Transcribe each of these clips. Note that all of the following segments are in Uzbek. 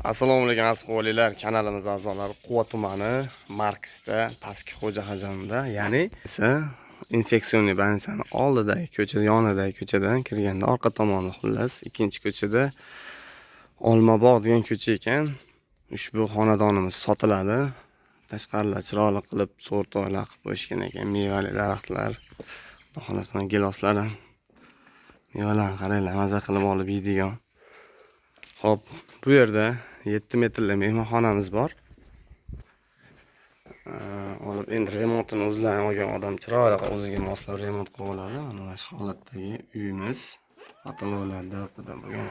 Assalomu alaykum asqolilar, kanalimiz a'zolari. Quva tumani Marksda, pastki xo'ja hajamda, ya'ni esa infeksionniy больницаning oldidagi ko'cha, yonidagi ko'chadan kirganda orqa tomoni, xullas, ikkinchi ko'chada Olmabog' degan ko'cha ekan. Ushbu xonadonimiz sotiladi. Tashqarilar chiroyli qilib so'rtoylar qilib qo'yishgan ekan, mevali daraxtlar, xohlasan giloslar ham. Mevalarni qaranglar, maza qilib olib yeydigan. Xo'p, bu yerda 7 metrli mehmonxonamiz bor. Olib endi remontini o'zlari olgan odam chiroyli o'ziga moslab remont qilib oladi. Mana shu holatdagi uyimiz. Patologiyalarda bo'lgan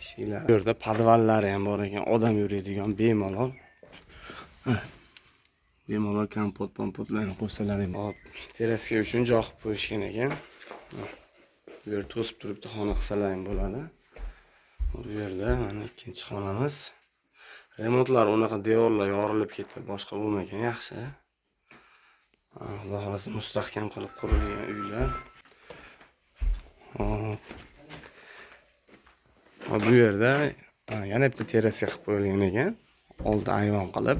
eshiklar. Bu yerda podvallari ham bor ekan, odam yuradigan bemalol. Bemalol kompotlarni qo'shsalar ham bor. Teraska uchun joy qilib qo'yishgan ekan. Bu yer to'sib turibdi, xona qilsalar ham bo'ladi. Bu yerda mana ikkinchi xonamiz. Remontlar unaqa devorlar yorilib ketib, boshqa bo'lmagan, yaxshi. Xudo xolasa mustahkam qilib qurilgan uylar. Bu yerda yana bitta teraska qilib qo'yilgan ekan. Oldi ayvon qilib.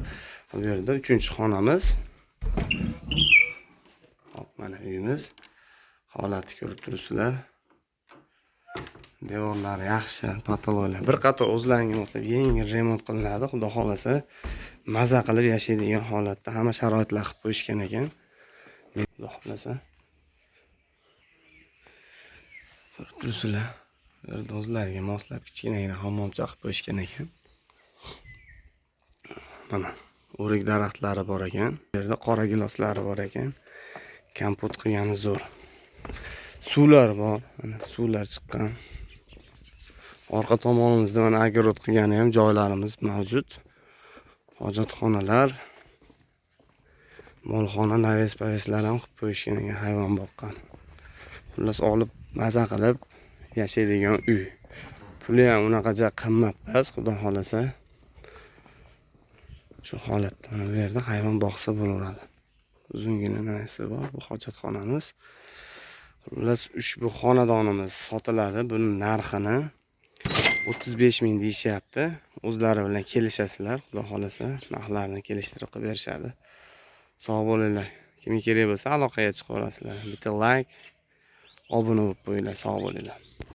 Bu yerda 3-xonamiz. Hop, mana uyimiz. Holati ko'rib turibsizlar. Devorlar yaxshi, patologiyalar. Bir qator o'zlariga moslab yengil remont qilinadi. Xudo xolasa maza qilib yashaydigan holatda hamma sharoitlar qilib qo'yishgan ekan. Xudo xolasa. Ko'rib turibsizlar. Bu yerda o'zlariga moslab kichkinagina hammomcha qilib qo'yishgan ekan. Mana o'rik daraxtlari bor ekan. Bu yerda qora giloslari bor ekan. Kompot qilgani zo'r. Suvlar bor, mana suvlar chiqqan. Orqa tomonimizda mana agrot qilgani ham joylarimiz mavjud. Hojatxonalar, molxona, naves-paveslar ham qilib qo'yishgan ekan, hayvon boqqan. Xullas olib maza qilib yashaydigan uy. Puli ham unaqacha qimmat emas, xudo xolasa. Shu holatda mana bu yerda hayvon boqsa bo'laveradi. Uzungina narsa bor, bu hojatxonamiz. Xullas ushbu xonadonimiz sotiladi. Buning narxini 35 ming deyishyapti. O'zlari bilan kelishasizlar, xudo xolasa, narxlarni kelishtirib qilib berishadi. Sog' bo'linglar. Kimga kerak bo'lsa aloqaga chiqaverasizlar. Bitta like, obuna bo'lib qo'yinglar, sog' bo'linglar.